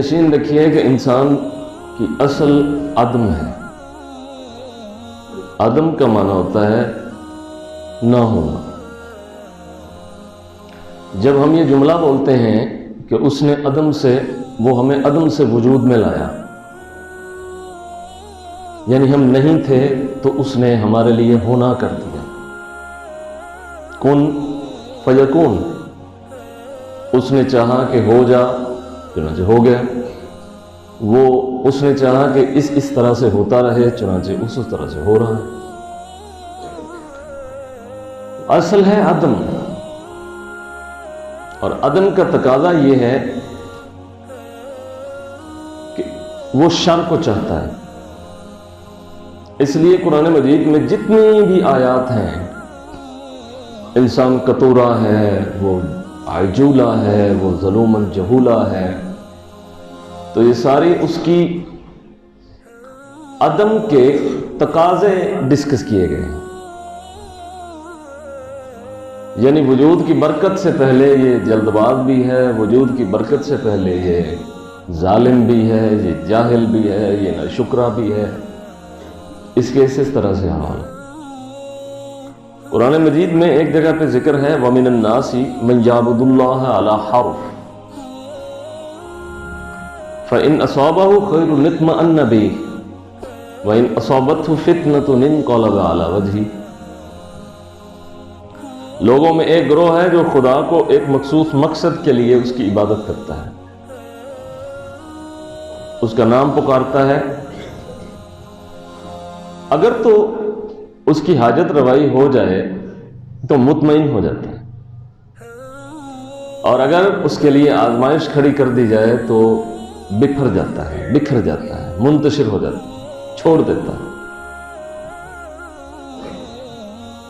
یقین رکھیے کہ انسان کی اصل عدم ہے۔ عدم کا معنی ہوتا ہے نہ ہونا۔ جب ہم یہ جملہ بولتے ہیں کہ اس نے عدم سے، وہ ہمیں عدم سے وجود میں لایا، یعنی ہم نہیں تھے تو اس نے ہمارے لیے ہونا کر دیا۔ کن فیکون، اس نے چاہا کہ ہو جا، چنانچہ ہو گیا۔ وہ اس نے چاہا کہ اس طرح سے ہوتا رہے، چنانچہ اس طرح سے ہو رہا ہے۔ اصل ہے عدم، اور عدم کا تقاضا یہ ہے کہ وہ شر کو چاہتا ہے۔ اس لیے قرآن مجید میں جتنی بھی آیات ہیں، انسان قطورہ ہے، وہ عجولہ ہے، وہ ظلوماً جہولہ ہے، تو یہ ساری اس کی عدم کے تقاضے ڈسکس کیے گئے ہیں۔ یعنی وجود کی برکت سے پہلے یہ جلد باز بھی ہے، وجود کی برکت سے پہلے یہ ظالم بھی ہے، یہ جاہل بھی ہے، یہ ناشکرا بھی ہے۔ اس کے اس طرح سے حال ہے۔ قرآن مجید میں ایک جگہ پہ ذکر ہے وَمِنَ النَّاسِ مَن يَعْبُدُ اللَّهَ عَلَى حَرْفٍ فَإِنْ أَصَابَهُ خَيْرٌ اطْمَأَنَّ بِهِ وَإِنْ أَصَابَتْهُ فِتْنَةٌ انقلب عَلَى وَجْهِهِ۔ لوگوں میں ایک گروہ ہے جو خدا کو ایک مخصوص مقصد کے لیے اس کی عبادت کرتا ہے، اس کا نام پکارتا ہے، اگر تو اس کی حاجت روائی ہو جائے تو مطمئن ہو جاتا ہے، اور اگر اس کے لیے آزمائش کھڑی کر دی جائے تو بکھر جاتا ہے، منتشر ہو جاتا ہے، چھوڑ دیتا ہے۔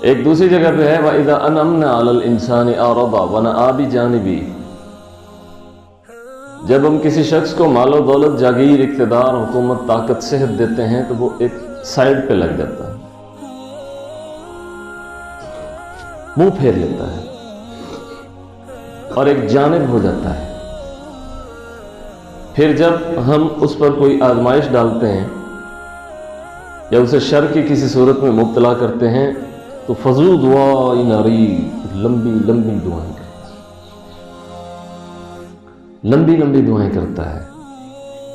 ایک دوسری جگہ پہ ہے وَإِذَا أَنْعَمْنَا عَلَى الْإِنسَانِ أَعْرَضَ وَنَأَىٰ بِجَانِبِهِ، جب ہم کسی شخص کو مال و دولت، جاگیر، اقتدار، حکومت، طاقت، صحت دیتے ہیں تو وہ ایک سائیڈ پہ لگ جاتا ہے، منہ پھیر لیتا ہے اور ایک جانب ہو جاتا ہے۔ پھر جب ہم اس پر کوئی آزمائش ڈالتے ہیں یا اسے شر کی کسی صورت میں مبتلا کرتے ہیں تو فضو دعا نریب، لمبی لمبی دعائیں کرتا ہے،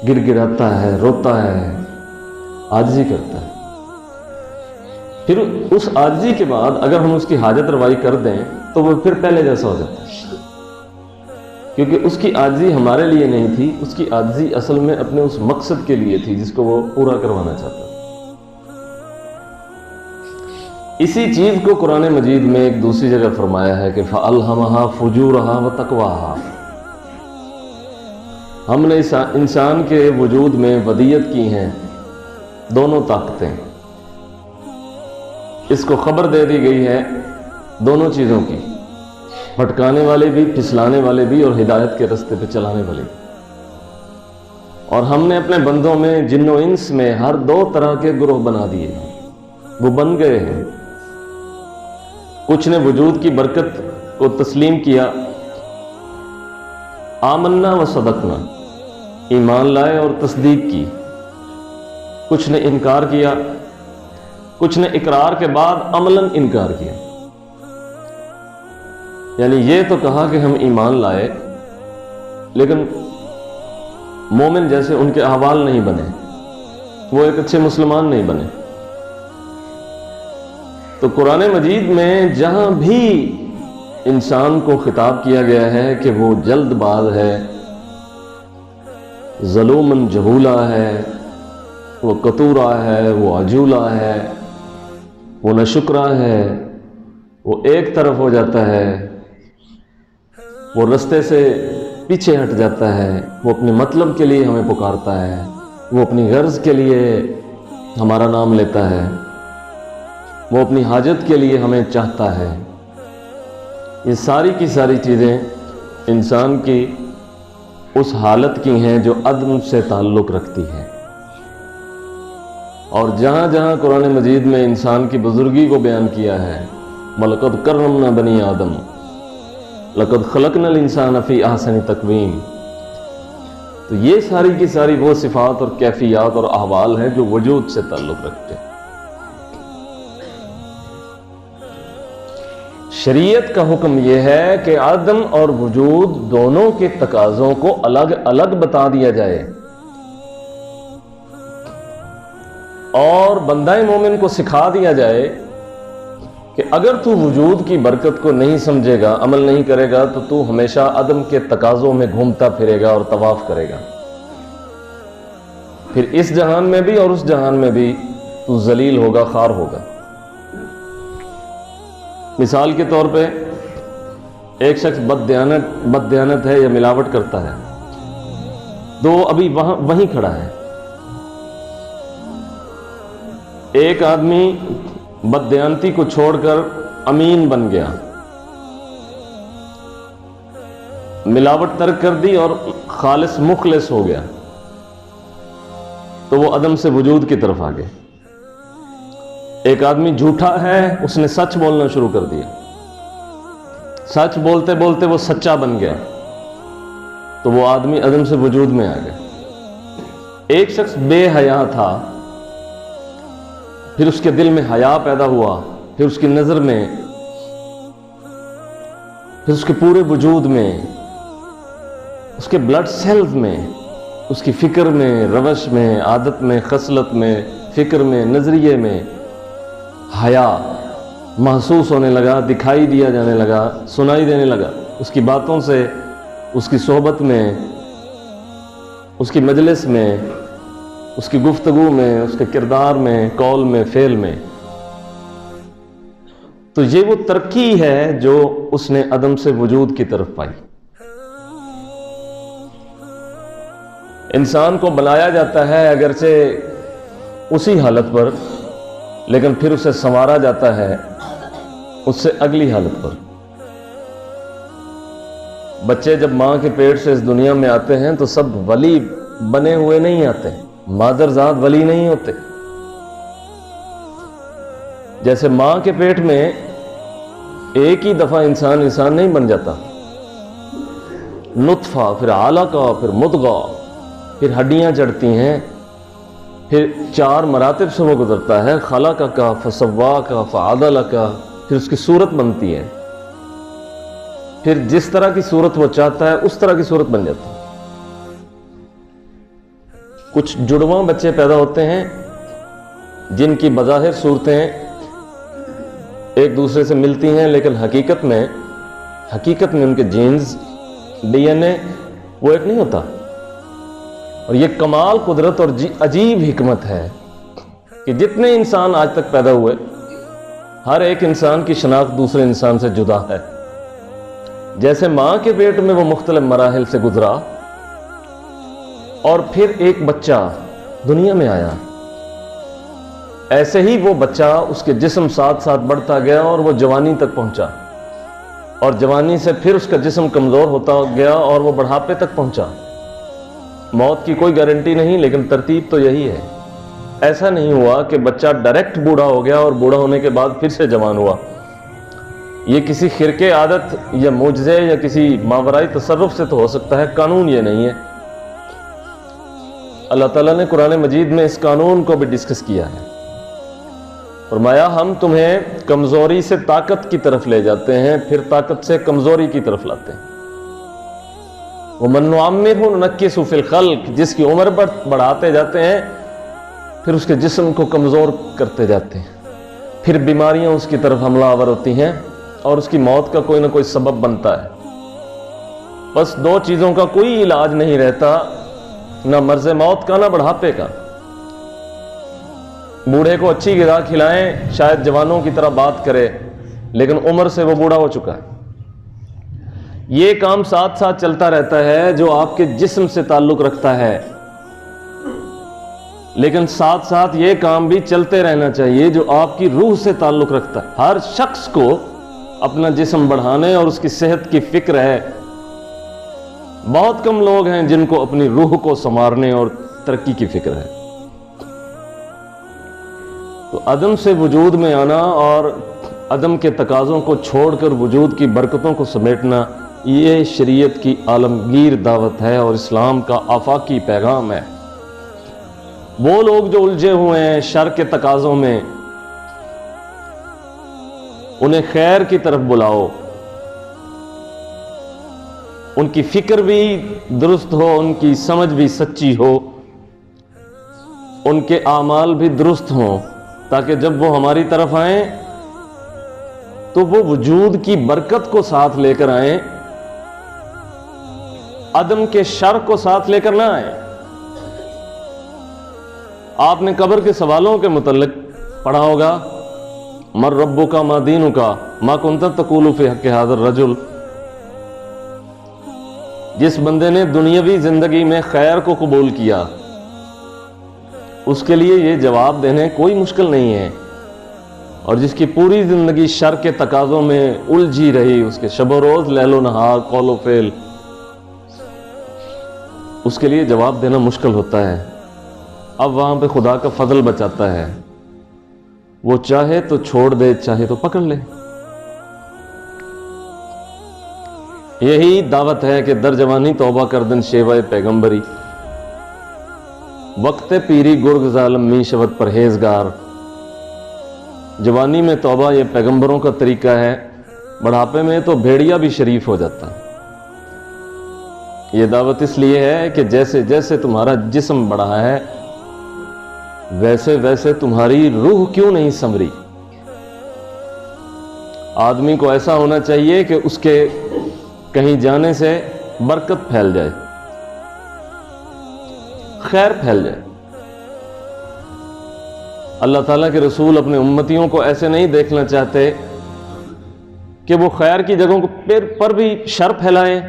گر گراتا ہے، روتا ہے، عاجزی کرتا ہے۔ پھر اس عاجزی کے بعد اگر ہم اس کی حاجت روائی کر دیں تو وہ پھر پہلے جیسا ہو جاتا ہے، کیونکہ اس کی عاجزی ہمارے لیے نہیں تھی، اس کی عاجزی اصل میں اپنے اس مقصد کے لیے تھی جس کو وہ پورا کروانا چاہتا تھا۔ اسی چیز کو قرآن مجید میں ایک دوسری جگہ فرمایا ہے کہ فَأَلْهَمَهَا فُجُورَهَا وَتَقْوَاهَا، ہم نے انسان کے وجود میں ودیت کی ہیں دونوں طاقتیں، اس کو خبر دے دی گئی ہے دونوں چیزوں کی، بھٹکانے والے بھی، پھسلانے والے بھی، اور ہدایت کے راستے پہ چلانے والے بھی۔ اور ہم نے اپنے بندوں میں، جن و انس میں، ہر دو طرح کے گروہ بنا دیے ہیں، وہ بن گئے ہیں۔ کچھ نے وجود کی برکت کو تسلیم کیا، آمنا و صدقنا، ایمان لائے اور تصدیق کی۔ کچھ نے انکار کیا، کچھ نے اقرار کے بعد عملاً انکار کیا، یعنی یہ تو کہا کہ ہم ایمان لائے لیکن مومن جیسے ان کے احوال نہیں بنے، وہ ایک اچھے مسلمان نہیں بنے۔ تو قرآن مجید میں جہاں بھی انسان کو خطاب کیا گیا ہے کہ وہ جلد باز ہے، ظلوماً جہولہ ہے، وہ قطورہ ہے، وہ عجولہ ہے، وہ ناشکرا ہے، وہ ایک طرف ہو جاتا ہے، وہ رستے سے پیچھے ہٹ جاتا ہے، وہ اپنے مطلب کے لیے ہمیں پکارتا ہے، وہ اپنی غرض کے لیے ہمارا نام لیتا ہے، وہ اپنی حاجت کے لیے ہمیں چاہتا ہے۔ یہ ساری کی ساری چیزیں انسان کی اس حالت کی ہیں جو عدم سے تعلق رکھتی ہے۔ اور جہاں جہاں قرآن مجید میں انسان کی بزرگی کو بیان کیا ہے، وَلَقَدْ كَرَّمْنَا بَنِي آدَمَ لَقَدْ خَلَقْنَا الْإِنسَانَ فِي أَحْسَنِ تَقْوِيمٍ، تو یہ ساری کی ساری وہ صفات اور کیفیات اور احوال ہیں جو وجود سے تعلق رکھتے ہیں۔ شریعت کا حکم یہ ہے کہ عدم اور وجود دونوں کے تقاضوں کو الگ الگ بتا دیا جائے، اور بندہ مومن کو سکھا دیا جائے کہ اگر تو وجود کی برکت کو نہیں سمجھے گا، عمل نہیں کرے گا، تو تو ہمیشہ عدم کے تقاضوں میں گھومتا پھرے گا اور طواف کرے گا، پھر اس جہان میں بھی اور اس جہان میں بھی تو ذلیل ہوگا، خوار ہوگا۔ مثال کے طور پہ ایک شخص بد دیانت ہے یا ملاوٹ کرتا ہے، تو ابھی وہیں کھڑا ہے۔ ایک آدمی بد دیانتی کو چھوڑ کر امین بن گیا، ملاوٹ ترک کر دی اور خالص مخلص ہو گیا، تو وہ عدم سے وجود کی طرف آ گئے۔ ایک آدمی جھوٹا ہے، اس نے سچ بولنا شروع کر دیا، سچ بولتے بولتے وہ سچا بن گیا، تو وہ آدمی عدم سے وجود میں آ گیا۔ ایک شخص بے حیا تھا، پھر اس کے دل میں حیا پیدا ہوا، پھر اس کی نظر میں، پھر اس کے پورے وجود میں، اس کے بلڈ سیلز میں، اس کی فکر میں، روش میں، عادت میں، خصلت میں، فکر میں، نظریے میں حیا محسوس ہونے لگا، دکھائی دیا جانے لگا، سنائی دینے لگا۔ اس کی باتوں سے، اس کی صحبت میں، اس کی مجلس میں، اس کی گفتگو میں، اس کے کردار میں، قول میں، فعل میں۔ تو یہ وہ ترقی ہے جو اس نے عدم سے وجود کی طرف پائی۔ انسان کو بنایا جاتا ہے اگرچہ اسی حالت پر، لیکن پھر اسے سنوارا جاتا ہے اس سے اگلی حالت پر۔ بچے جب ماں کے پیٹ سے اس دنیا میں آتے ہیں تو سب ولی بنے ہوئے نہیں آتے، مادرزاد ولی نہیں ہوتے۔ جیسے ماں کے پیٹ میں ایک ہی دفعہ انسان نہیں بن جاتا، نطفہ، پھر علقہ، پھر مضغہ، پھر ہڈیاں چڑھتی ہیں، پھر 4 مراتب سے وہ گزرتا ہے، خلق کا، فسوا کا، فعدل کا، پھر اس کی صورت بنتی ہے، پھر جس طرح کی صورت وہ چاہتا ہے اس طرح کی صورت بن جاتی ہے۔ کچھ جڑواں بچے پیدا ہوتے ہیں جن کی بظاہر صورتیں ایک دوسرے سے ملتی ہیں، لیکن حقیقت میں ان کے جینز، ڈی این اے وہ ایک نہیں ہوتا۔ اور یہ کمال قدرت اور عجیب حکمت ہے کہ جتنے انسان آج تک پیدا ہوئے، ہر ایک انسان کی شناخت دوسرے انسان سے جدا ہے۔ جیسے ماں کے پیٹ میں وہ مختلف مراحل سے گزرا اور پھر ایک بچہ دنیا میں آیا، ایسے ہی وہ بچہ، اس کے جسم ساتھ ساتھ بڑھتا گیا اور وہ جوانی تک پہنچا، اور جوانی سے پھر اس کا جسم کمزور ہوتا گیا اور وہ بڑھاپے تک پہنچا۔ موت کی کوئی گارنٹی نہیں، لیکن ترتیب تو یہی ہے۔ ایسا نہیں ہوا کہ بچہ ڈائریکٹ بوڑھا ہو گیا اور بوڑھا ہونے کے بعد پھر سے جوان ہوا۔ یہ کسی خرقے عادت یا معجزے یا کسی ماورائی تصرف سے تو ہو سکتا ہے، قانون یہ نہیں ہے۔ اللہ تعالیٰ نے قرآن مجید میں اس قانون کو بھی ڈسکس کیا ہے۔ فرمایا ہم تمہیں کمزوری سے طاقت کی طرف لے جاتے ہیں، پھر طاقت سے کمزوری کی طرف لاتے ہیں۔ وَمَن نُعَمِّرْهُ نُنَكِّسُ فِي الْخَلْقِ، جس کی عمر بڑھاتے جاتے ہیں پھر اس کے جسم کو کمزور کرتے جاتے ہیں، پھر بیماریاں اس کی طرف حملہ آور ہوتی ہیں اور اس کی موت کا کوئی نہ کوئی سبب بنتا ہے۔ بس 2 چیزوں کا کوئی علاج نہیں رہتا، نہ مرض موت کا، نہ بڑھاپے کا۔ بوڑھے کو اچھی غذا کھلائیں، شاید جوانوں کی طرح بات کرے، لیکن عمر سے وہ بوڑھا ہو چکا ہے۔ یہ کام ساتھ ساتھ چلتا رہتا ہے جو آپ کے جسم سے تعلق رکھتا ہے، لیکن ساتھ ساتھ یہ کام بھی چلتے رہنا چاہیے جو آپ کی روح سے تعلق رکھتا ہے۔ ہر شخص کو اپنا جسم بڑھانے اور اس کی صحت کی فکر ہے۔ بہت کم لوگ ہیں جن کو اپنی روح کو سنوارنے اور ترقی کی فکر ہے۔ تو عدم سے وجود میں آنا اور عدم کے تقاضوں کو چھوڑ کر وجود کی برکتوں کو سمیٹنا، یہ شریعت کی عالمگیر دعوت ہے اور اسلام کا آفاقی پیغام ہے۔ وہ لوگ جو الجھے ہوئے ہیں شر کے تقاضوں میں، انہیں خیر کی طرف بلاؤ، ان کی فکر بھی درست ہو، ان کی سمجھ بھی سچی ہو، ان کے اعمال بھی درست ہوں، تاکہ جب وہ ہماری طرف آئیں تو وہ وجود کی برکت کو ساتھ لے کر آئیں، عدم کے شر کو ساتھ لے کر نہ آئیں۔ آپ نے قبر کے سوالوں کے متعلق پڑھا ہوگا، مر ربک ما دینک ما کنت تقول فی حق ھذا الرجل۔ جس بندے نے دنیاوی زندگی میں خیر کو قبول کیا، اس کے لیے یہ جواب دینے کوئی مشکل نہیں ہے، اور جس کی پوری زندگی شر کے تقاضوں میں الجھی رہی، اس کے شب و روز لیل و نہار قول و فعل، اس کے لیے جواب دینا مشکل ہوتا ہے۔ اب وہاں پہ خدا کا فضل بچاتا ہے، وہ چاہے تو چھوڑ دے، چاہے تو پکڑ لے۔ یہی دعوت ہے کہ در جوانی توبہ کردن شیوہ پیغمبری، وقت پیری گرگ ظالم می شود پرہیزگار۔ جوانی میں توبہ یہ پیغمبروں کا طریقہ ہے، بڑھاپے میں تو بھیڑیا بھی شریف ہو جاتا ہے۔ یہ دعوت اس لیے ہے کہ جیسے جیسے تمہارا جسم بڑھا ہے، ویسے ویسے تمہاری روح کیوں نہیں سنوری۔ آدمی کو ایسا ہونا چاہیے کہ اس کے کہیں جانے سے برکت پھیل جائے، خیر پھیل جائے۔ اللہ تعالیٰ کے رسول اپنے امتیوں کو ایسے نہیں دیکھنا چاہتے کہ وہ خیر کی جگہوں پر بھی شر پھیلائیں،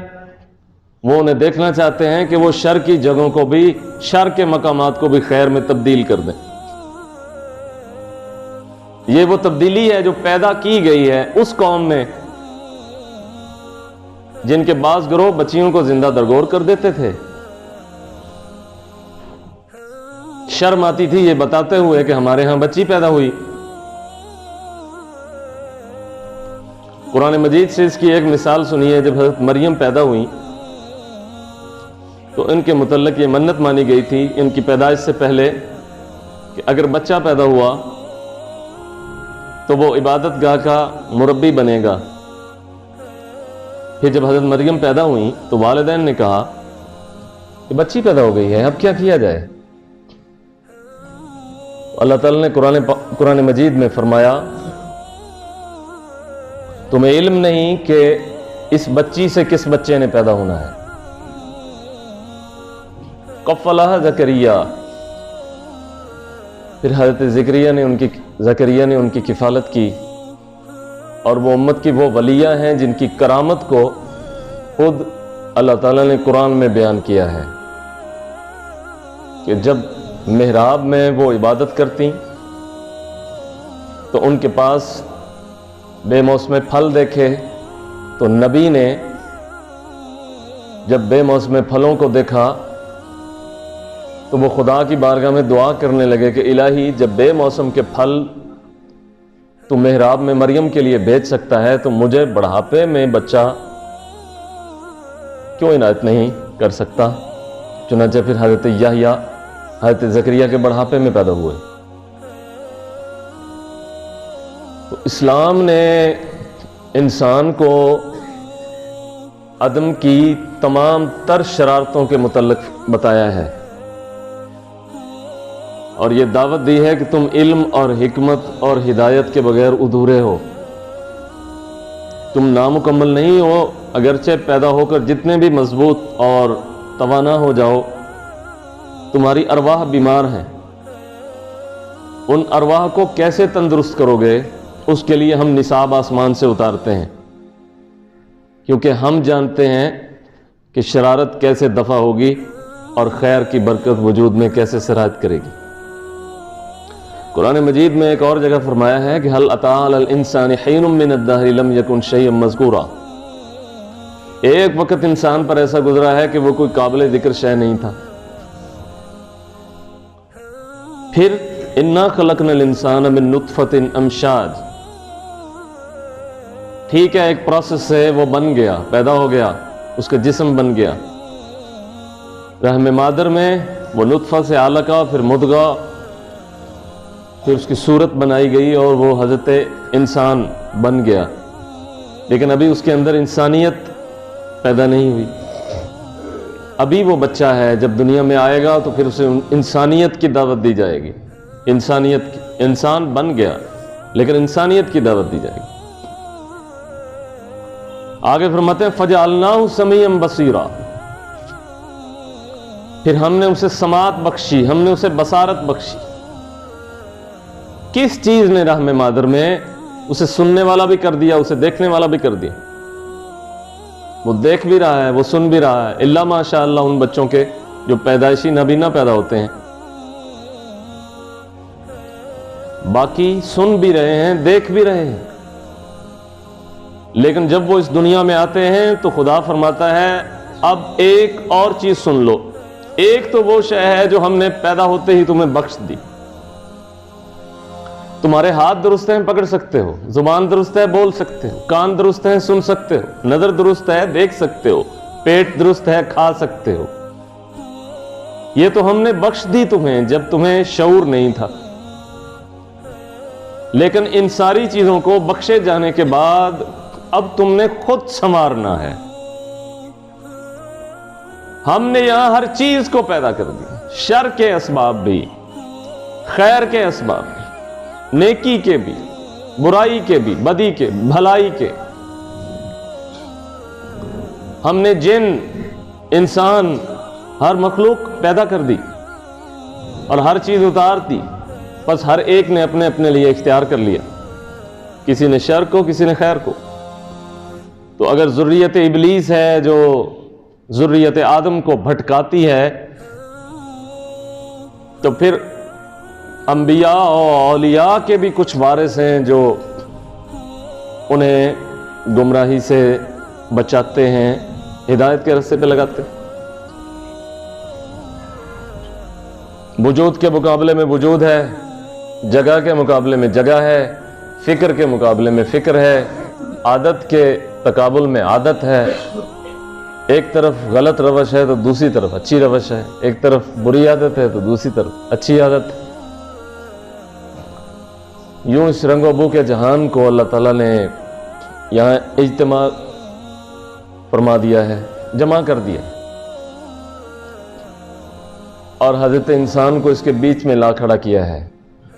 وہ انہیں دیکھنا چاہتے ہیں کہ وہ شر کی جگہوں کو بھی، شر کے مقامات کو بھی خیر میں تبدیل کر دیں۔ یہ وہ تبدیلی ہے جو پیدا کی گئی ہے اس قوم میں جن کے بعض گروہ بچیوں کو زندہ درگور کر دیتے تھے۔ شرم آتی تھی یہ بتاتے ہوئے کہ ہمارے ہاں بچی پیدا ہوئی۔ قرآن مجید سے اس کی ایک مثال سنی ہے، جب حضرت مریم پیدا ہوئی تو ان کے متعلق یہ منت مانی گئی تھی ان کی پیدائش سے پہلے کہ اگر بچہ پیدا ہوا تو وہ عبادت گاہ کا مربی بنے گا۔ پھر جب حضرت مریم پیدا ہوئی تو والدین نے کہا کہ بچی پیدا ہو گئی ہے، اب کیا کیا جائے؟ اللہ تعالیٰ نے قرآن مجید میں فرمایا، تمہیں علم نہیں کہ اس بچی سے کس بچے نے پیدا ہونا ہے۔ کفلھا زکریا، پھر حضرت زکریا نے ان کی کفالت کی، اور وہ امت کی وہ ولیہ ہیں جن کی کرامت کو خود اللہ تعالیٰ نے قرآن میں بیان کیا ہے کہ جب محراب میں وہ عبادت کرتی تو ان کے پاس بے موسم پھل دیکھے تو نبی نے جب بے موسم پھلوں کو دیکھا تو وہ خدا کی بارگاہ میں دعا کرنے لگے کہ الہی جب بے موسم کے پھل تو محراب میں مریم کے لیے بھیج سکتا ہے تو مجھے بڑھاپے میں بچہ کیوں عنایت نہیں کر سکتا؟ چنانچہ پھر حضرت یحییٰ حضرت زکریا کے بڑھاپے میں پیدا ہوئے۔ تو اسلام نے انسان کو عدم کی تمام تر شرارتوں کے متعلق بتایا ہے، اور یہ دعوت دی ہے کہ تم علم اور حکمت اور ہدایت کے بغیر ادھورے ہو، تم نامکمل نہیں ہو، اگرچہ پیدا ہو کر جتنے بھی مضبوط اور توانا ہو جاؤ، تمہاری ارواح بیمار ہیں۔ ان ارواح کو کیسے تندرست کرو گے؟ اس کے لیے ہم نصاب آسمان سے اتارتے ہیں، کیونکہ ہم جانتے ہیں کہ شرارت کیسے دفع ہوگی اور خیر کی برکت وجود میں کیسے سرایت کرے گی۔ قرآن مجید میں ایک اور جگہ فرمایا ہے کہ هل اتى على الانسان حين من الدهر لم يكن شيئا مذكورا۔ ایک وقت انسان پر ایسا گزرا ہے کہ وہ کوئی قابل ذکر شے نہیں تھا۔ پھر انا خلقنا الانسان من نطفة امشاج، ٹھیک ہے ایک پروسیس سے وہ بن گیا، پیدا ہو گیا، اس کا جسم بن گیا، رحم مادر میں وہ نطفہ سے علقہ، پھر مدغہ، پھر اس کی صورت بنائی گئی اور وہ حضرت انسان بن گیا، لیکن ابھی اس کے اندر انسانیت پیدا نہیں ہوئی۔ ابھی وہ بچہ ہے، جب دنیا میں آئے گا تو پھر اسے انسانیت کی دعوت دی جائے گی، انسانیت کی، انسان بن گیا لیکن انسانیت کی دعوت دی جائے گی۔ آگے فرماتے ہیں فَجَعَلْنَاهُ سَمِيعًا بَصِيرًا، پھر ہم نے اسے سماعت بخشی، ہم نے اسے بصارت بخشی۔ کس چیز نے رحم مادر میں؟ اسے سننے والا بھی کر دیا، اسے دیکھنے والا بھی کر دیا، وہ دیکھ بھی رہا ہے، وہ سن بھی رہا ہے، الا ماشاء اللہ ان بچوں کے جو پیدائشی نابینا پیدا ہوتے ہیں، باقی سن بھی رہے ہیں، دیکھ بھی رہے ہیں، لیکن جب وہ اس دنیا میں آتے ہیں تو خدا فرماتا ہے اب ایک اور چیز سن لو، ایک تو وہ شے ہے جو ہم نے پیدا ہوتے ہی تمہیں بخش دی، تمہارے ہاتھ درست ہیں پکڑ سکتے ہو، زبان درست ہے بول سکتے ہو، کان درست ہیں سن سکتے ہو، نظر درست ہے دیکھ سکتے ہو، پیٹ درست ہے کھا سکتے ہو، یہ تو ہم نے بخش دی تمہیں جب تمہیں شعور نہیں تھا۔ لیکن ان ساری چیزوں کو بخشے جانے کے بعد اب تم نے خود سنوارنا ہے۔ ہم نے یہاں ہر چیز کو پیدا کر دیا، شر کے اسباب بھی، خیر کے اسباب بھی، نیکی کے بھی، برائی کے بھی، بدی کے، بھلائی کے۔ ہم نے جن، انسان، ہر مخلوق پیدا کر دی اور ہر چیز اتار دی، بس ہر ایک نے اپنے اپنے لیے اختیار کر لیا، کسی نے شر کو کسی نے خیر کو۔ تو اگر ذریت ابلیس ہے جو ذریت آدم کو بھٹکاتی ہے، تو پھر انبیاء اور اولیاء کے بھی کچھ وارث ہیں جو انہیں گمراہی سے بچاتے ہیں، ہدایت کے راستے پہ لگاتے ہیں۔ وجود کے مقابلے میں وجود ہے، جگہ کے مقابلے میں جگہ ہے، فکر کے مقابلے میں فکر ہے، عادت کے تقابل میں عادت ہے، ایک طرف غلط روش ہے تو دوسری طرف اچھی روش ہے، ایک طرف بری عادت ہے تو دوسری طرف اچھی عادت ہے۔ یوں اس رنگ و بو کے جہان کو اللہ تعالیٰ نے یہاں اجتماع فرما دیا ہے، جمع کر دیا، اور حضرت انسان کو اس کے بیچ میں لا کھڑا کیا ہے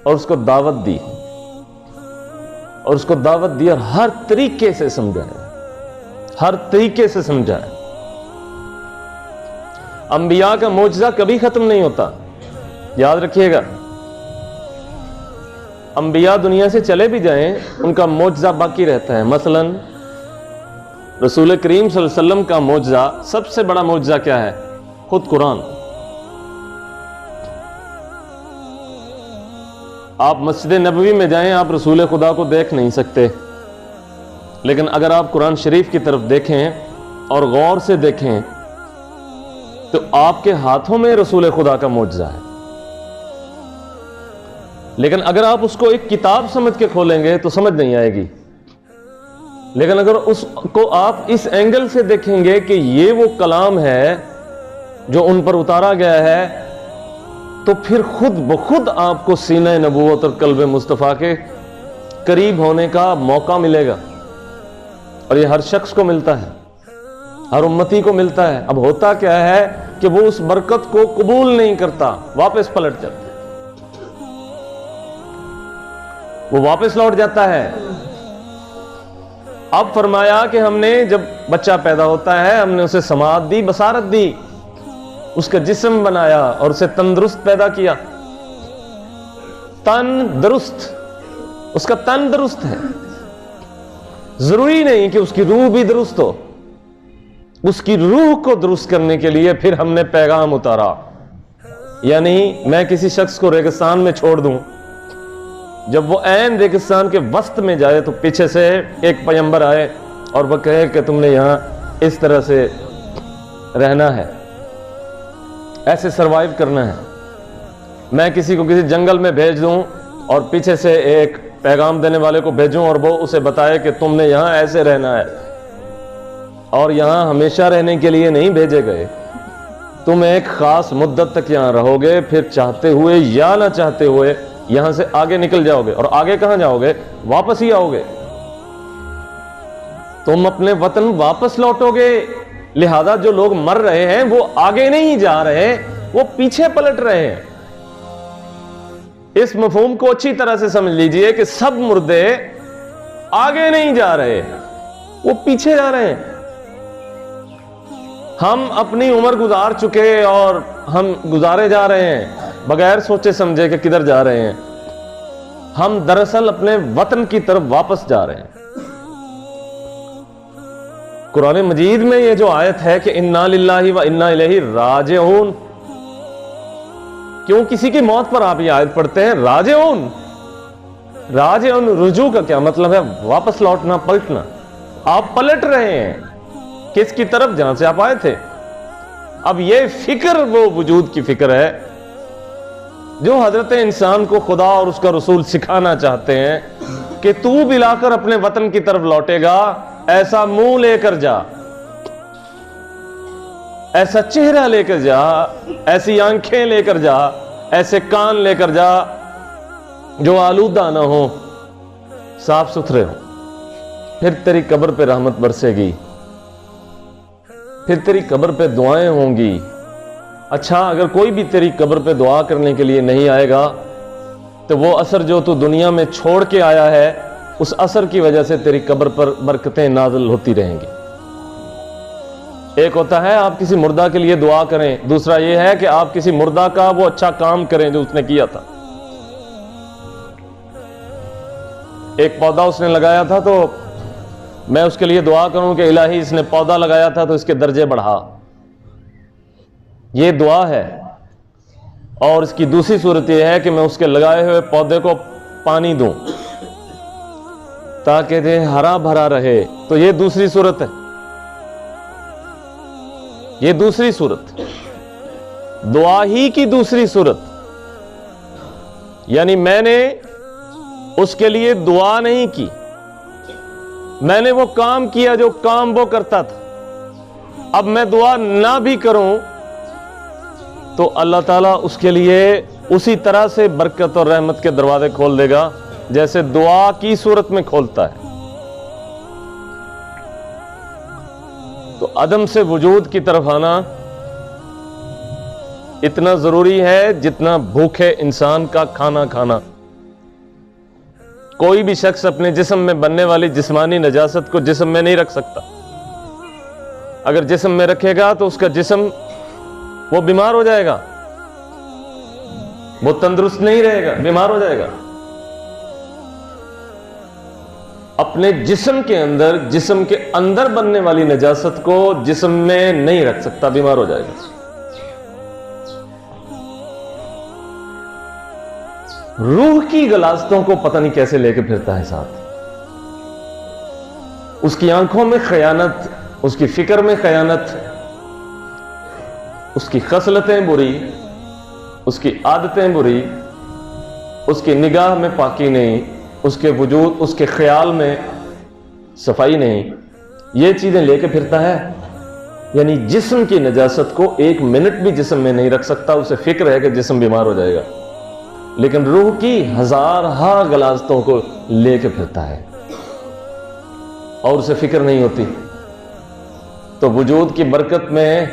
اور اس کو دعوت دی، اور اس کو دعوت دی اور ہر طریقے سے سمجھایا، ہر طریقے سے سمجھایا۔ انبیاء کا معجزہ کبھی ختم نہیں ہوتا، یاد رکھیے گا، انبیاء دنیا سے چلے بھی جائیں ان کا معجزہ باقی رہتا ہے۔ مثلا رسول کریم صلی اللہ علیہ وسلم کا معجزہ، سب سے بڑا معجزہ کیا ہے؟ خود قرآن۔ آپ مسجد نبوی میں جائیں، آپ رسول خدا کو دیکھ نہیں سکتے، لیکن اگر آپ قرآن شریف کی طرف دیکھیں اور غور سے دیکھیں تو آپ کے ہاتھوں میں رسول خدا کا معجزہ ہے، لیکن اگر آپ اس کو ایک کتاب سمجھ کے کھولیں گے تو سمجھ نہیں آئے گی، لیکن اگر اس کو آپ اس اینگل سے دیکھیں گے کہ یہ وہ کلام ہے جو ان پر اتارا گیا ہے، تو پھر خود بخود آپ کو سینہ نبوت اور قلب مصطفیٰ کے قریب ہونے کا موقع ملے گا، اور یہ ہر شخص کو ملتا ہے، ہر امتی کو ملتا ہے۔ اب ہوتا کیا ہے کہ وہ اس برکت کو قبول نہیں کرتا، واپس پلٹ جاتا ہے، وہ واپس لوٹ جاتا ہے۔ اب فرمایا کہ ہم نے جب بچہ پیدا ہوتا ہے ہم نے اسے سماعت دی، بصارت دی، اس کا جسم بنایا اور اسے تندرست پیدا کیا۔ تن درست، اس کا تن درست ہے، ضروری نہیں کہ اس کی روح بھی درست ہو، اس کی روح کو درست کرنے کے لیے پھر ہم نے پیغام اتارا۔ یعنی میں کسی شخص کو ریگستان میں چھوڑ دوں، جب وہ عین ریگستان کے وسط میں جائے تو پیچھے سے ایک پیغمبر آئے اور وہ کہے کہ تم نے یہاں اس طرح سے رہنا ہے، ایسے سروائیو کرنا ہے۔ میں کسی کو کسی جنگل میں بھیج دوں اور پیچھے سے ایک پیغام دینے والے کو بھیجوں اور وہ اسے بتائے کہ تم نے یہاں ایسے رہنا ہے اور یہاں ہمیشہ رہنے کے لیے نہیں بھیجے گئے، تم ایک خاص مدت تک یہاں رہو گے، پھر چاہتے ہوئے یا نہ چاہتے ہوئے یہاں سے آگے نکل جاؤ گے، اور آگے کہاں جاؤ گے؟ واپس ہی آؤ گے، تم اپنے وطن واپس لوٹو گے۔ لہذا جو لوگ مر رہے ہیں وہ آگے نہیں جا رہے، وہ پیچھے پلٹ رہے ہیں۔ اس مفہوم کو اچھی طرح سے سمجھ لیجئے کہ سب مردے آگے نہیں جا رہے، وہ پیچھے جا رہے ہیں۔ ہم اپنی عمر گزار چکے اور ہم گزارے جا رہے ہیں بغیر سوچے سمجھے کہ کدھر جا رہے ہیں۔ ہم دراصل اپنے وطن کی طرف واپس جا رہے ہیں۔ قرآن مجید میں یہ جو آیت ہے کہ انا للہ و انا الیہ راجعون، کیوں کسی کی موت پر آپ یہ آیت پڑھتے ہیں راجعون؟ راجعون رجوع کا کیا مطلب ہے؟ واپس لوٹنا، پلٹنا۔ آپ پلٹ رہے ہیں کس کی طرف؟ جہاں سے آپ آئے تھے۔ اب یہ فکر وہ وجود کی فکر ہے جو حضرت انسان کو خدا اور اس کا رسول سکھانا چاہتے ہیں کہ تو بلا کر اپنے وطن کی طرف لوٹے گا، ایسا منہ لے کر جا، ایسا چہرہ لے کر جا، ایسی آنکھیں لے کر جا، ایسے کان لے کر جا جو آلودہ نہ ہو، صاف ستھرے ہو۔ پھر تیری قبر پہ رحمت برسے گی، پھر تیری قبر پہ دعائیں ہوں گی۔ اچھا، اگر کوئی بھی تیری قبر پہ دعا کرنے کے لیے نہیں آئے گا تو وہ اثر جو تو دنیا میں چھوڑ کے آیا ہے، اس اثر کی وجہ سے تیری قبر پر برکتیں نازل ہوتی رہیں گی۔ ایک ہوتا ہے آپ کسی مردہ کے لیے دعا کریں، دوسرا یہ ہے کہ آپ کسی مردہ کا وہ اچھا کام کریں جو اس نے کیا تھا۔ ایک پودا اس نے لگایا تھا تو میں اس کے لیے دعا کروں کہ الہی اس نے پودا لگایا تھا تو اس کے درجے بڑھا، یہ دعا ہے۔ اور اس کی دوسری صورت یہ ہے کہ میں اس کے لگائے ہوئے پودے کو پانی دوں تاکہ یہ ہرا بھرا رہے، تو یہ دوسری صورت ہے، یہ دوسری صورت، دعا ہی کی دوسری صورت۔ یعنی میں نے اس کے لیے دعا نہیں کی، میں نے وہ کام کیا جو کام وہ کرتا تھا۔ اب میں دعا نہ بھی کروں تو اللہ تعالیٰ اس کے لیے اسی طرح سے برکت اور رحمت کے دروازے کھول دے گا جیسے دعا کی صورت میں کھولتا ہے۔ تو عدم سے وجود کی طرف آنا اتنا ضروری ہے جتنا بھوکے انسان کا کھانا کھانا۔ کوئی بھی شخص اپنے جسم میں بننے والی جسمانی نجاست کو جسم میں نہیں رکھ سکتا۔ اگر جسم میں رکھے گا تو اس کا جسم وہ بیمار ہو جائے گا، وہ تندرست نہیں رہے گا، بیمار ہو جائے گا۔ اپنے جسم کے اندر بننے والی نجاست کو جسم میں نہیں رکھ سکتا، بیمار ہو جائے گا۔ روح کی غلاظتوں کو پتہ نہیں کیسے لے کے پھرتا ہے ساتھ۔ اس کی آنکھوں میں خیانت، اس کی فکر میں خیانت، اس کی خصلتیں بری، اس کی عادتیں بری، اس کی نگاہ میں پاکی نہیں، اس کے وجود، اس کے خیال میں صفائی نہیں، یہ چیزیں لے کے پھرتا ہے۔ یعنی جسم کی نجاست کو ایک منٹ بھی جسم میں نہیں رکھ سکتا، اسے فکر ہے کہ جسم بیمار ہو جائے گا، لیکن روح کی ہزارہا غلاظتوں کو لے کے پھرتا ہے اور اسے فکر نہیں ہوتی۔ تو وجود کی برکت میں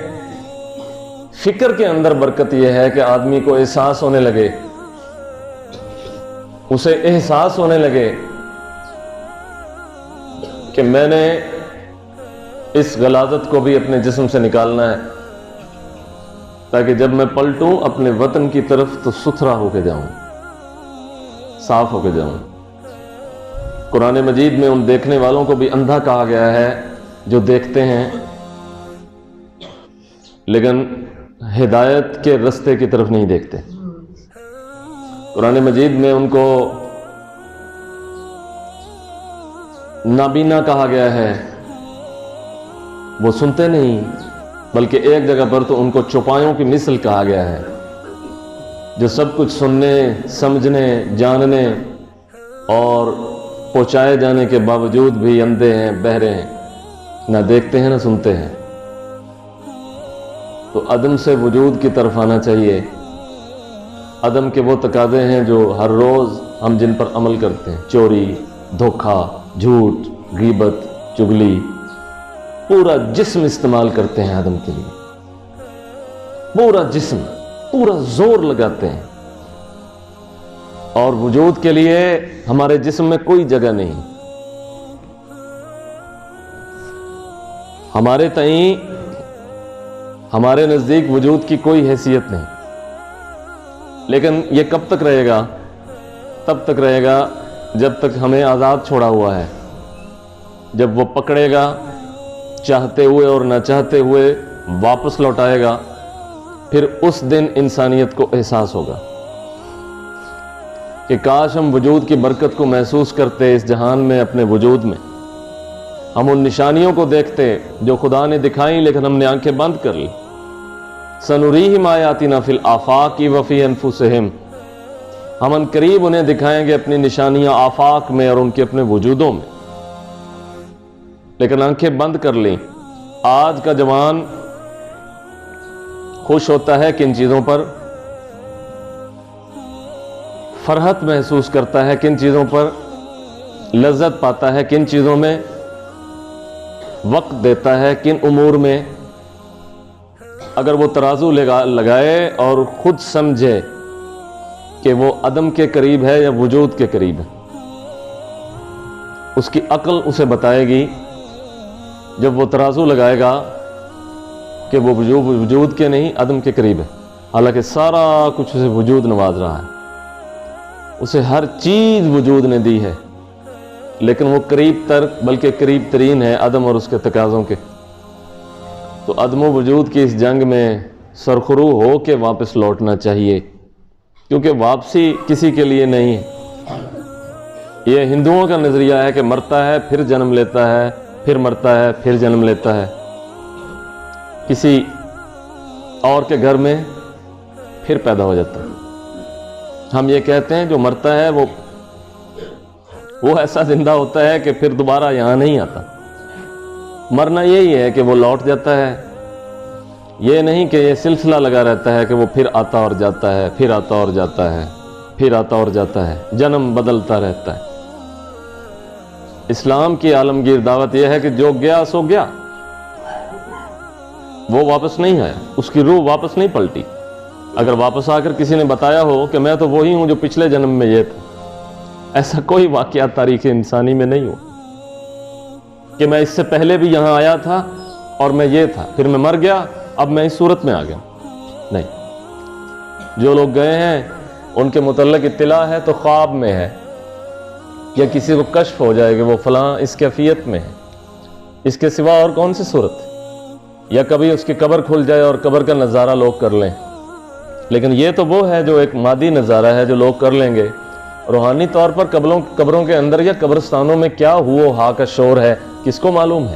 فکر کے اندر برکت یہ ہے کہ آدمی کو احساس ہونے لگے، اسے احساس ہونے لگے کہ میں نے اس غلاظت کو بھی اپنے جسم سے نکالنا ہے تاکہ جب میں پلٹوں اپنے وطن کی طرف تو ستھرا ہو کے جاؤں، صاف ہو کے جاؤں۔ قرآن مجید میں ان دیکھنے والوں کو بھی اندھا کہا گیا ہے جو دیکھتے ہیں لیکن ہدایت کے رستے کی طرف نہیں دیکھتے۔ قرآن مجید میں ان کو نابینا کہا گیا ہے، وہ سنتے نہیں، بلکہ ایک جگہ پر تو ان کو چوپایوں کی مثل کہا گیا ہے، جو سب کچھ سننے، سمجھنے، جاننے اور پہنچائے جانے کے باوجود بھی اندھے ہیں، بہرے ہیں، نہ دیکھتے ہیں نہ سنتے ہیں۔ تو عدم سے وجود کی طرف آنا چاہیے۔ عدم کے وہ تقاضے ہیں جو ہر روز ہم جن پر عمل کرتے ہیں، چوری، دھوکہ، جھوٹ، غیبت، چغلی، پورا جسم استعمال کرتے ہیں عدم کے لیے، پورا جسم، پورا زور لگاتے ہیں، اور وجود کے لیے ہمارے جسم میں کوئی جگہ نہیں۔ ہمارے تئیں، ہمارے نزدیک وجود کی کوئی حیثیت نہیں، لیکن یہ کب تک رہے گا؟ تب تک رہے گا جب تک ہمیں آزاد چھوڑا ہوا ہے۔ جب وہ پکڑے گا، چاہتے ہوئے اور نہ چاہتے ہوئے واپس لوٹائے گا، پھر اس دن انسانیت کو احساس ہوگا کہ کاش ہم وجود کی برکت کو محسوس کرتے اس جہان میں، اپنے وجود میں ہم ان نشانیوں کو دیکھتے جو خدا نے دکھائیں لیکن ہم نے آنکھیں بند کر لی۔ سنریہم آیاتنا فی الآفاق وفی انفسہم، ہم ان قریب انہیں دکھائیں گے اپنی نشانیاں آفاق میں اور ان کے اپنے وجودوں میں، لیکن آنکھیں بند کر لیں۔ آج کا جوان خوش ہوتا ہے کن چیزوں پر، فرحت محسوس کرتا ہے کن چیزوں پر، لذت پاتا ہے کن چیزوں میں، وقت دیتا ہے کن امور میں۔ اگر وہ ترازو لگائے اور خود سمجھے کہ وہ عدم کے قریب ہے یا وجود کے قریب ہے، اس کی عقل اسے بتائے گی جب وہ ترازو لگائے گا کہ وہ وجود کے نہیں، عدم کے قریب ہے، حالانکہ سارا کچھ اسے وجود نواز رہا ہے، اسے ہر چیز وجود نے دی ہے، لیکن وہ قریب تر بلکہ قریب ترین ہے عدم اور اس کے تقاضوں کے۔ تو عدم و وجود کی اس جنگ میں سرخرو ہو کے واپس لوٹنا چاہیے، کیونکہ واپسی کسی کے لیے نہیں ہے۔ یہ ہندوؤں کا نظریہ ہے کہ مرتا ہے پھر جنم لیتا ہے، پھر مرتا ہے پھر جنم لیتا ہے کسی اور کے گھر میں، پھر پیدا ہو جاتا ہے۔ ہم یہ کہتے ہیں جو مرتا ہے وہ ایسا زندہ ہوتا ہے کہ پھر دوبارہ یہاں نہیں آتا۔ مرنا یہی ہے کہ وہ لوٹ جاتا ہے، یہ نہیں کہ یہ سلسلہ لگا رہتا ہے کہ وہ پھر آتا اور جاتا ہے، پھر آتا اور جاتا ہے، پھر آتا اور جاتا ہے، جنم بدلتا رہتا ہے۔ اسلام کی عالمگیر دعوت یہ ہے کہ جو گیا سو گیا، وہ واپس نہیں آیا، اس کی روح واپس نہیں پلٹی۔ اگر واپس آ کر کسی نے بتایا ہو کہ میں تو وہی ہوں جو پچھلے جنم میں یہ تھا، ایسا کوئی واقعہ تاریخ انسانی میں نہیں ہوا کہ میں اس سے پہلے بھی یہاں آیا تھا اور میں یہ تھا، پھر میں مر گیا، اب میں اس صورت میں آ گیا۔ نہیں، جو لوگ گئے ہیں ان کے متعلق اطلاع ہے تو خواب میں ہے، یا کسی کو کشف ہو جائے کہ وہ فلاں اس کیفیت میں ہے، اس کے سوا اور کون سی صورت ہے، یا کبھی اس کی قبر کھل جائے اور قبر کا نظارہ لوگ کر لیں۔ لیکن یہ تو وہ ہے جو ایک مادی نظارہ ہے جو لوگ کر لیں گے، روحانی طور پر قبروں کے اندر یا قبرستانوں میں کیا ہوا ہا کا شور ہے، کس کو معلوم ہے؟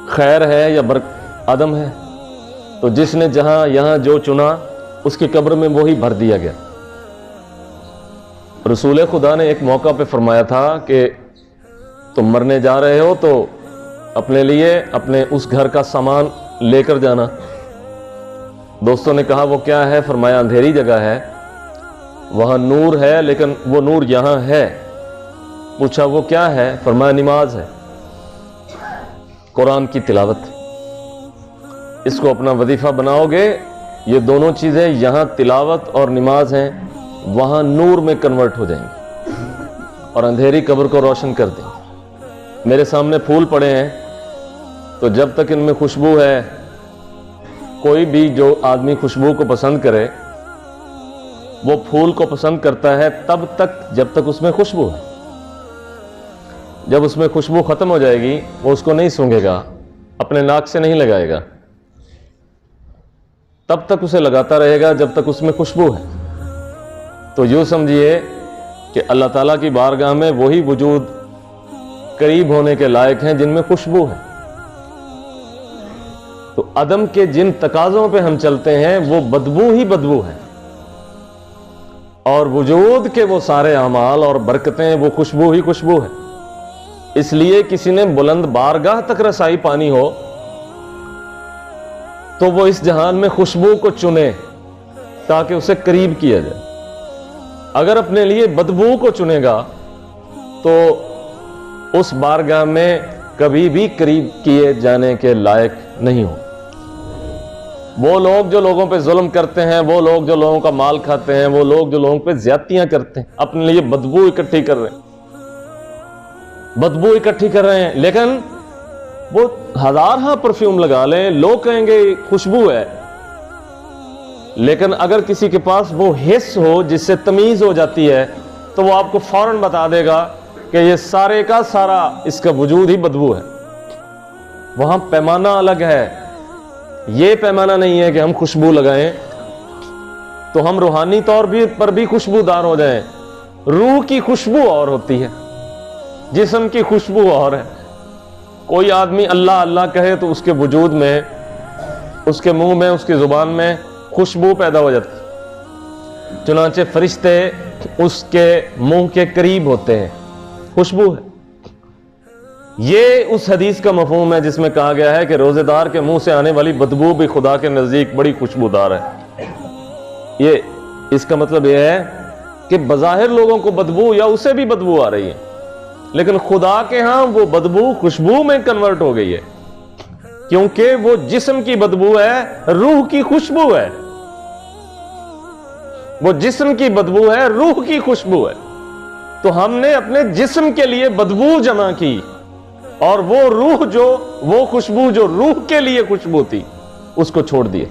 خیر ہے یا عدم ہے، تو جس نے جہاں یہاں جو چنا اس کی قبر میں وہی بھر دیا گیا۔ رسول خدا نے ایک موقع پہ فرمایا تھا کہ تم مرنے جا رہے ہو تو اپنے لیے اپنے اس گھر کا سامان لے کر جانا۔ دوستوں نے کہا وہ کیا ہے؟ فرمایا اندھیری جگہ ہے، وہاں نور ہے لیکن وہ نور یہاں ہے۔ پوچھا وہ کیا ہے؟ فرمایا نماز ہے، قرآن کی تلاوت۔ اس کو اپنا وظیفہ بناؤ گے، یہ دونوں چیزیں یہاں تلاوت اور نماز ہیں، وہاں نور میں کنورٹ ہو جائیں گے اور اندھیری قبر کو روشن کر دیں گے۔ میرے سامنے پھول پڑے ہیں، تو جب تک ان میں خوشبو ہے، کوئی بھی جو آدمی خوشبو کو پسند کرے وہ پھول کو پسند کرتا ہے تب تک جب تک اس میں خوشبو ہے۔ جب اس میں خوشبو ختم ہو جائے گی وہ اس کو نہیں سونگھے گا، اپنے ناک سے نہیں لگائے گا، تب تک اسے لگاتا رہے گا جب تک اس میں خوشبو ہے۔ تو یوں سمجھیے کہ اللہ تعالیٰ کی بارگاہ میں وہی وجود قریب ہونے کے لائق ہیں جن میں خوشبو ہے۔ تو عدم کے جن تقاضوں پہ ہم چلتے ہیں وہ بدبو ہی بدبو ہے، اور وجود کے وہ سارے اعمال اور برکتیں وہ خوشبو ہی خوشبو ہے. اس لیے کسی نے بلند بارگاہ تک رسائی پانی ہو تو وہ اس جہان میں خوشبو کو چنے تاکہ اسے قریب کیا جائے. اگر اپنے لیے بدبو کو چنے گا تو اس بارگاہ میں کبھی بھی قریب کیے جانے کے لائق نہیں ہو. وہ لوگ جو لوگوں پہ ظلم کرتے ہیں، وہ لوگ جو لوگوں کا مال کھاتے ہیں، وہ لوگ جو لوگوں پہ زیادتیاں کرتے ہیں، اپنے لیے بدبو اکٹھی کر رہے ہیں، لیکن وہ ہزارہ پرفیوم لگا لیں، لوگ کہیں گے خوشبو ہے. لیکن اگر کسی کے پاس وہ حس ہو جس سے تمیز ہو جاتی ہے تو وہ آپ کو فوراً بتا دے گا کہ یہ سارے کا سارا اس کا وجود ہی بدبو ہے. وہاں پیمانہ الگ ہے. یہ پیمانہ نہیں ہے کہ ہم خوشبو لگائیں تو ہم روحانی طور پر بھی خوشبودار ہو جائیں. روح کی خوشبو اور ہوتی ہے، جسم کی خوشبو اور ہے. کوئی آدمی اللہ اللہ کہے تو اس کے وجود میں، اس کے منہ میں، اس کی زبان میں خوشبو پیدا ہو جاتی. چنانچہ فرشتے اس کے منہ کے قریب ہوتے ہیں، خوشبو ہے. یہ اس حدیث کا مفہوم ہے جس میں کہا گیا ہے کہ روزے دار کے منہ سے آنے والی بدبو بھی خدا کے نزدیک بڑی خوشبودار ہے. یہ اس کا مطلب یہ ہے کہ بظاہر لوگوں کو بدبو یا اسے بھی بدبو آ رہی ہے، لیکن خدا کے ہاں وہ بدبو خوشبو میں کنورٹ ہو گئی ہے، کیونکہ وہ جسم کی بدبو ہے، روح کی خوشبو ہے. وہ جسم کی بدبو ہے، روح کی خوشبو ہے. تو ہم نے اپنے جسم کے لیے بدبو جمع کی، اور وہ روح جو، وہ خوشبو جو روح کے لیے خوشبو تھی، اس کو چھوڑ دیا.